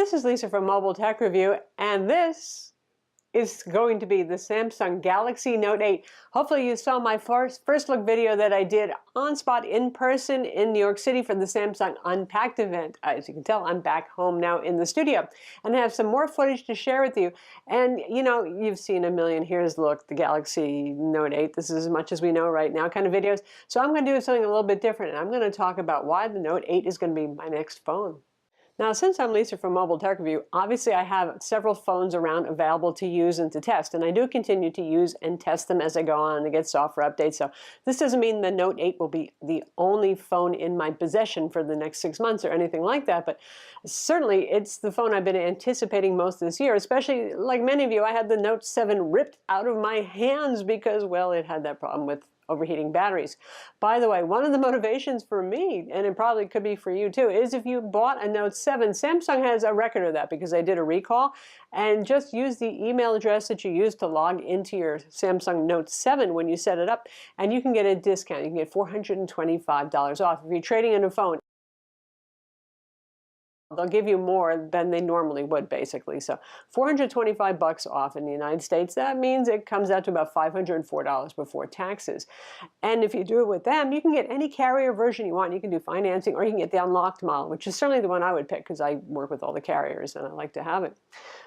This is Lisa from Mobile Tech Review, and this is going to be the Samsung Galaxy Note 8. Hopefully you saw my first look video that I did on spot in person in New York City for the Samsung Unpacked event. As you can tell, I'm back home now in the studio and I have some more footage to share with you. And you know, you've seen a million here's look, the Galaxy Note 8. This is as much as we know right now kind of videos. So I'm going to do something a little bit different, and I'm going to talk about why the Note 8 is going to be my next phone. Now, since I'm Lisa from Mobile Tech Review, obviously I have several phones around available to use and to test, and I do continue to use and test them as I go on and get software updates. So this doesn't mean the Note 8 will be the only phone in my possession for the next 6 months or anything like that, but certainly it's the phone I've been anticipating most this year, especially like many of you. I had the Note 7 ripped out of my hands because, well, it had that problem with overheating batteries. By the way, one of the motivations for me, and it probably could be for you too, is if you bought a Note 7, Samsung has a record of that because they did a recall, and just use the email address that you used to log into your Samsung Note 7 when you set it up, and you can get a discount. You can get $425 off if you're trading in a phone. They'll give you more than they normally would, basically. So $425 off in the United States. That means it comes out to about $504 before taxes. And if you do it with them, you can get any carrier version you want. You can do financing, or you can get the unlocked model, which is certainly the one I would pick because I work with all the carriers and I like to have it.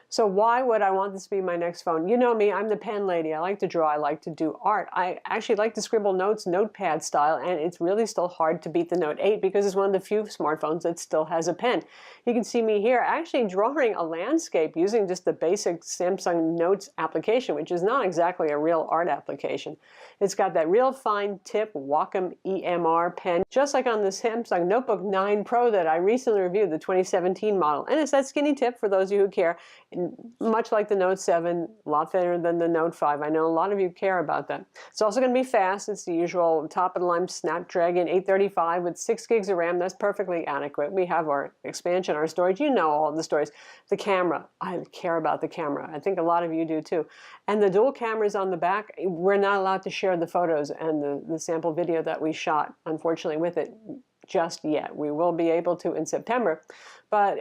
So why would I want this to be my next phone? You know me, I'm the pen lady. I like to draw, I like to do art. I actually like to scribble notes, notepad style, and it's really still hard to beat the Note 8 because it's one of the few smartphones that still has a pen. You can see me here actually drawing a landscape using just the basic Samsung Notes application, which is not exactly a real art application. It's got that real fine tip Wacom EMR pen, just like on the Samsung Notebook 9 Pro that I recently reviewed, the 2017 model. And it's that skinny tip for those of you who care. Much like the Note 7, a lot thinner than the Note 5. I know a lot of you care about that. It's also going to be fast. It's the usual top-of-the-line Snapdragon 835 with 6 gigs of RAM. That's perfectly adequate. We have our expansion, our storage. You know all the stories. The camera. I care about the camera. I think a lot of you do too. And the dual cameras on the back, we're not allowed to share the photos and the sample video that we shot, unfortunately, with it just yet. We will be able to in September. But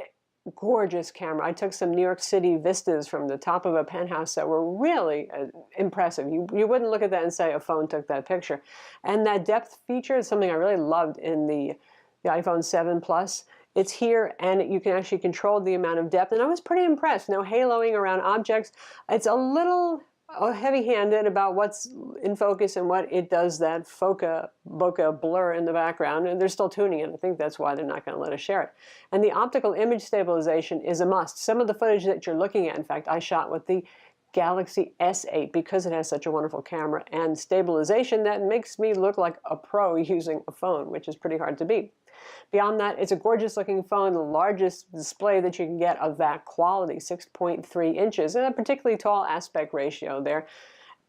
gorgeous camera. I took some New York City vistas from the top of a penthouse that were really impressive. You wouldn't look at that and say a phone took that picture. And that depth feature is something I really loved in the iPhone 7 Plus. It's here, and you can actually control the amount of depth, and I was pretty impressed. No haloing around objects. It's a little heavy-handed about what's in focus and what it does that bokeh blur in the background, and they're still tuning it. I think that's why they're not going to let us share it. And the optical image stabilization is a must. Some of the footage that you're looking at, in fact, I shot with the Galaxy S8 because it has such a wonderful camera and stabilization that makes me look like a pro using a phone, which is pretty hard to beat. Beyond that, it's a gorgeous looking phone, the largest display that you can get of that quality, 6.3 inches, and a particularly tall aspect ratio there.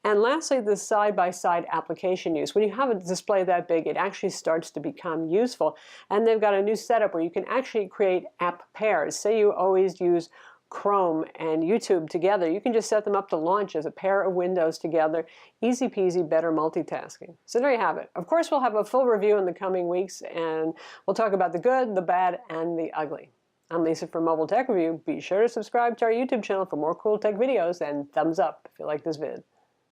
And lastly, the side-by-side application use. When you have a display that big, it actually starts to become useful. And they've got a new setup where you can actually create app pairs. Say you always use Chrome and YouTube together, you can just set them up to launch as a pair of windows together. Easy peasy, better multitasking. So there you have it. Of course, we'll have a full review in the coming weeks, and we'll talk about the good, the bad, and the ugly. I'm Lisa from Mobile Tech Review. Be sure to subscribe to our YouTube channel for more cool tech videos, and thumbs up if you like this vid.